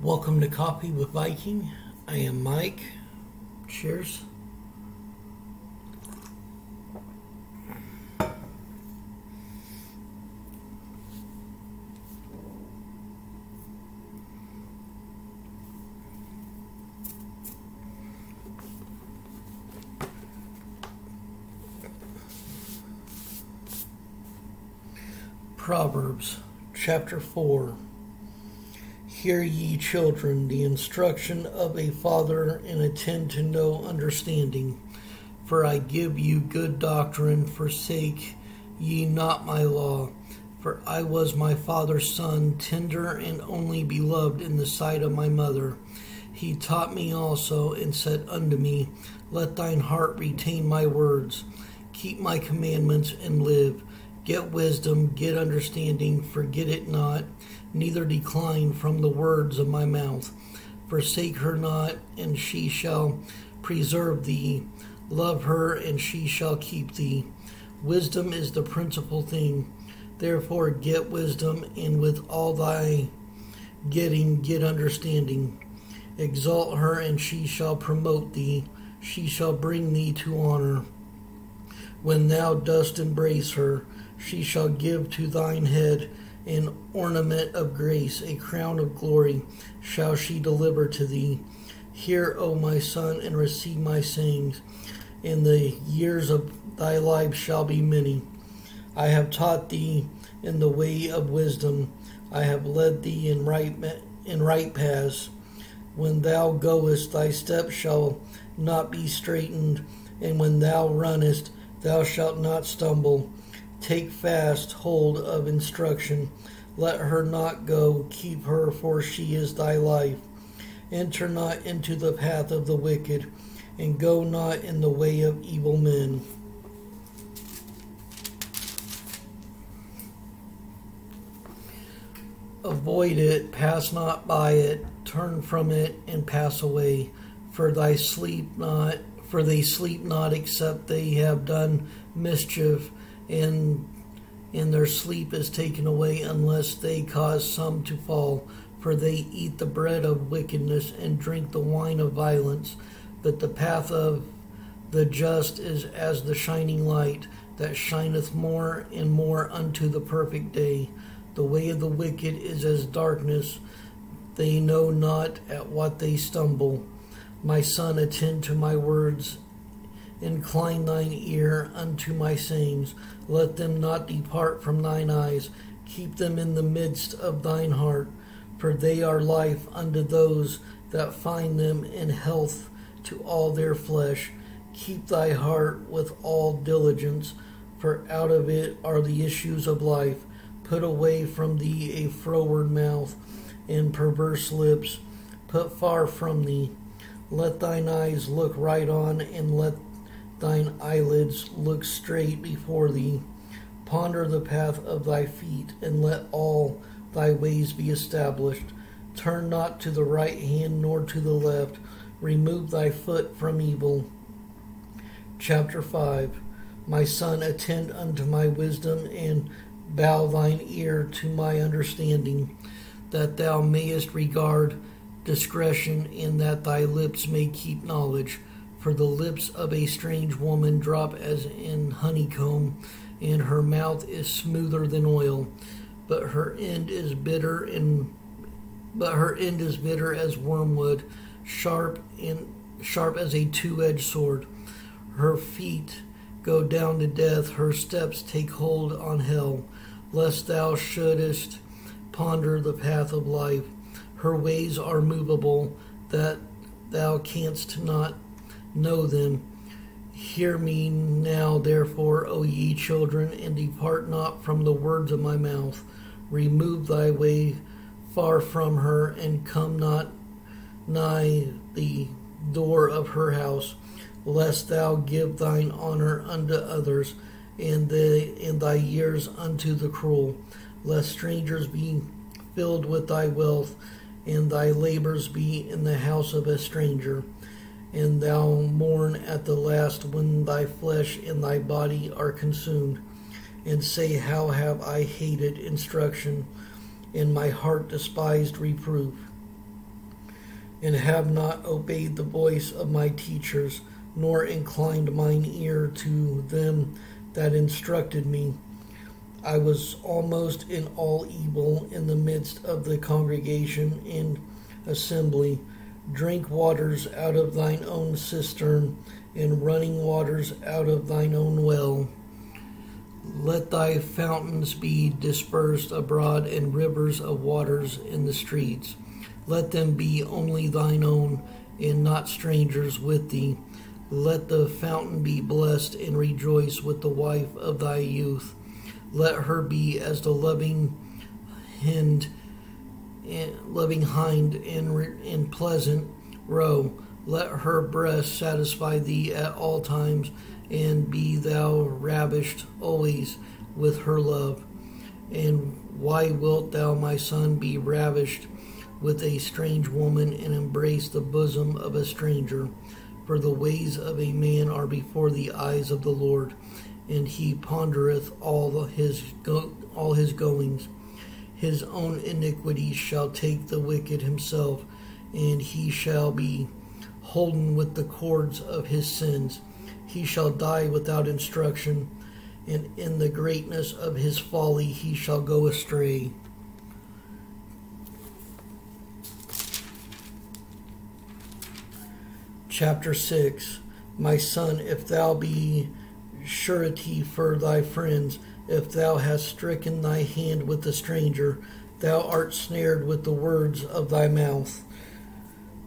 Welcome to Coffee with Viking. I am Mike. Cheers. Proverbs Chapter 4. Hear ye children the instruction of a father, and attend to know understanding. For I give you good doctrine, forsake ye not my law. For I was my father's son, tender and only beloved in the sight of my mother. He taught me also, and said unto me, Let thine heart retain my words. Keep my commandments, and live. Get wisdom, get understanding, forget it not, neither decline from the words of my mouth. Forsake her not, and she shall preserve thee. Love her, and she shall keep thee. Wisdom is the principal thing. Therefore get wisdom, and with all thy getting get understanding. Exalt her, and she shall promote thee. She shall bring thee to honor. When thou dost embrace her, she shall give to thine head an ornament of grace, a crown of glory shall she deliver to thee. Hear, O my son, and receive my sayings, and the years of thy life shall be many. I have taught thee in the way of wisdom. I have led thee in right paths. When thou goest, thy steps shall not be straitened, and when thou runnest, thou shalt not stumble. Take fast hold of instruction. Let her not go. Keep her, for she is thy life. Enter not into the path of the wicked, and go not in the way of evil men. Avoid it, pass not by it, turn from it, and pass away. For they sleep not except they have done mischief, and their sleep is taken away unless they cause some to fall. For they eat the bread of wickedness and drink the wine of violence. But the path of the just is as the shining light, that shineth more and more unto the perfect day. The way of the wicked is as darkness. They know not at what they stumble. My son, attend to my words. Incline thine ear unto my sayings. Let them not depart from thine eyes. Keep them in the midst of thine heart. For they are life unto those that find them, and health to all their flesh. Keep thy heart with all diligence, for out of it are the issues of life. Put away from thee a froward mouth, and perverse lips put far from thee. Let thine eyes look right on, and let thine eyelids look straight before thee. Ponder the path of thy feet, and let all thy ways be established. Turn not to the right hand nor to the left. Remove thy foot from evil. Chapter 5. My son, attend unto my wisdom, and bow thine ear to my understanding, that thou mayest regard discretion, and that thy lips may keep knowledge. For the lips of a strange woman drop as in honeycomb, and her mouth is smoother than oil. But her end is bitter as wormwood, sharp as a two-edged sword. Her feet go down to death, her steps take hold on hell. Lest thou shouldest ponder the path of life. Her ways are movable, that thou canst not know them. Hear me now, therefore, O ye children, and depart not from the words of my mouth. Remove thy way far from her, and come not nigh the door of her house, lest thou give thine honor unto others, and thy years unto the cruel. Lest strangers be filled with thy wealth, and thy labors be in the house of a stranger. And thou mourn at the last, when thy flesh and thy body are consumed, and say, How have I hated instruction, and my heart despised reproof. and have not obeyed the voice of my teachers, nor inclined mine ear to them that instructed me. I was almost in all evil in the midst of the congregation and assembly. Drink waters out of thine own cistern, and running waters out of thine own well. Let thy fountains be dispersed abroad, and rivers of waters in the streets. Let them be only thine own, and not strangers with thee. Let the fountain be blessed, and rejoice with the wife of thy youth. Let her be as the loving hind and pleasant roe. Let her breast satisfy thee at all times, and be thou ravished always with her love. And why wilt thou, my son, be ravished with a strange woman, and embrace the bosom of a stranger? For the ways of a man are before the eyes of the Lord, and he pondereth all his goings. His own iniquities shall take the wicked himself, and he shall be holden with the cords of his sins. He shall die without instruction, and in the greatness of his folly he shall go astray. Chapter 6. My son, if thou be surety for thy friends, if thou hast stricken thy hand with the stranger, thou art snared with the words of thy mouth.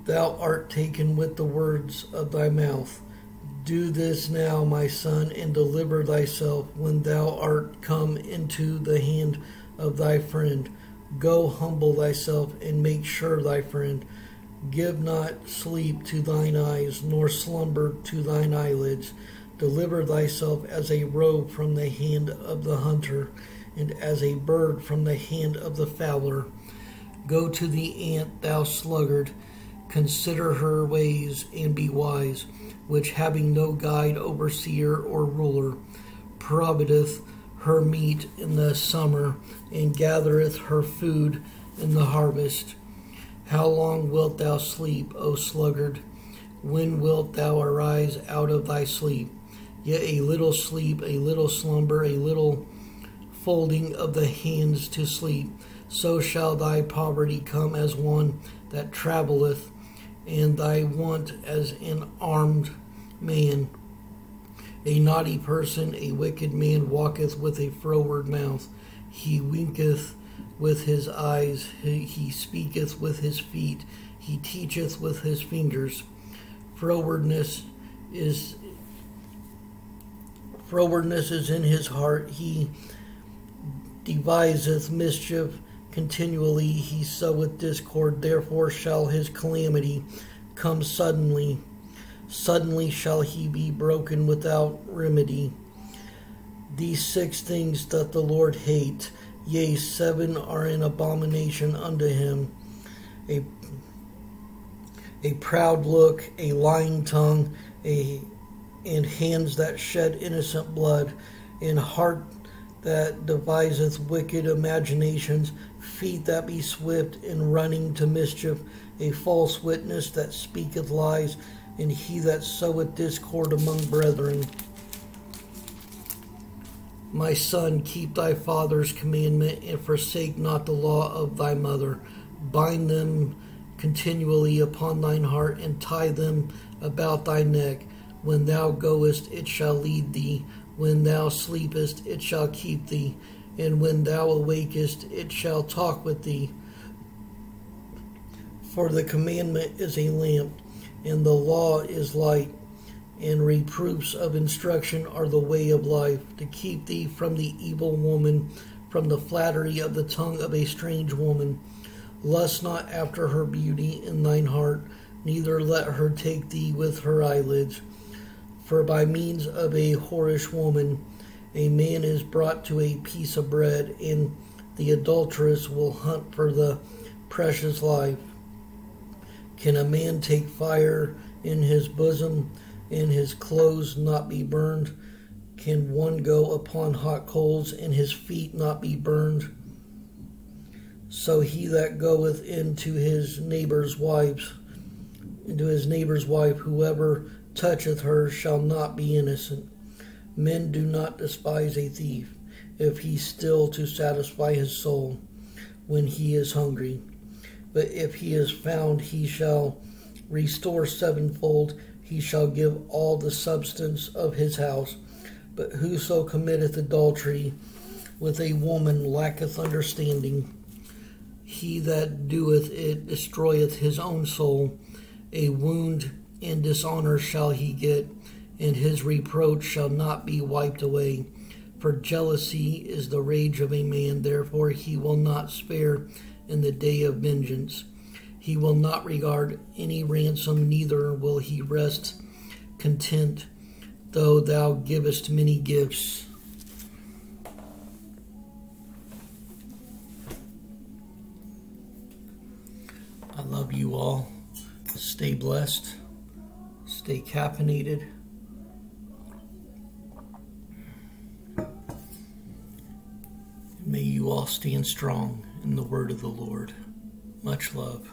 Thou art taken with the words of thy mouth. Do this now, my son, and deliver thyself when thou art come into the hand of thy friend. Go humble thyself, and make sure thy friend. Give not sleep to thine eyes, nor slumber to thine eyelids. Deliver thyself as a roe from the hand of the hunter, and as a bird from the hand of the fowler. Go to the ant, thou sluggard. Consider her ways, and be wise, which having no guide, overseer, or ruler, provideth her meat in the summer, and gathereth her food in the harvest. How long wilt thou sleep, O sluggard? When wilt thou arise out of thy sleep? Yet a little sleep, a little slumber, a little folding of the hands to sleep. So shall thy poverty come as one that travelleth, and thy want as an armed man. A naughty person, a wicked man, walketh with a froward mouth. He winketh with his eyes, he speaketh with his feet, he teacheth with his fingers. Frowardness is in his heart. He deviseth mischief continually. He soweth discord. Therefore shall his calamity come suddenly. Suddenly shall he be broken without remedy. These 6 things doth the Lord hate. Yea, 7 are an abomination unto him. A proud look, a lying tongue, and hands that shed innocent blood, and heart that deviseth wicked imaginations, feet that be swift in running to mischief, a false witness that speaketh lies, and he that soweth discord among brethren. My son, keep thy father's commandment, and forsake not the law of thy mother. Bind them continually upon thine heart, and tie them about thy neck. When thou goest, it shall lead thee. When thou sleepest, it shall keep thee. And when thou awakest, it shall talk with thee. For the commandment is a lamp, and the law is light, and reproofs of instruction are the way of life, to keep thee from the evil woman, from the flattery of the tongue of a strange woman. Lust not after her beauty in thine heart, neither let her take thee with her eyelids. For by means of a whorish woman a man is brought to a piece of bread, and the adulteress will hunt for the precious life. Can a man take fire in his bosom, and his clothes not be burned? Can one go upon hot coals, and his feet not be burned? So he that goeth into his neighbor's wives and to his neighbor's wife, whoever toucheth her shall not be innocent. Men do not despise a thief, if he steal to satisfy his soul when he is hungry. But if he is found, he shall restore sevenfold. He shall give all the substance of his house. But whoso committeth adultery with a woman lacketh understanding. He that doeth it destroyeth his own soul. A wound and dishonor shall he get, and his reproach shall not be wiped away. For jealousy is the rage of a man, therefore he will not spare in the day of vengeance. He will not regard any ransom, neither will he rest content, though thou givest many gifts. I love you all. Stay blessed. Stay caffeinated. May you all stand strong in the word of the Lord. Much love.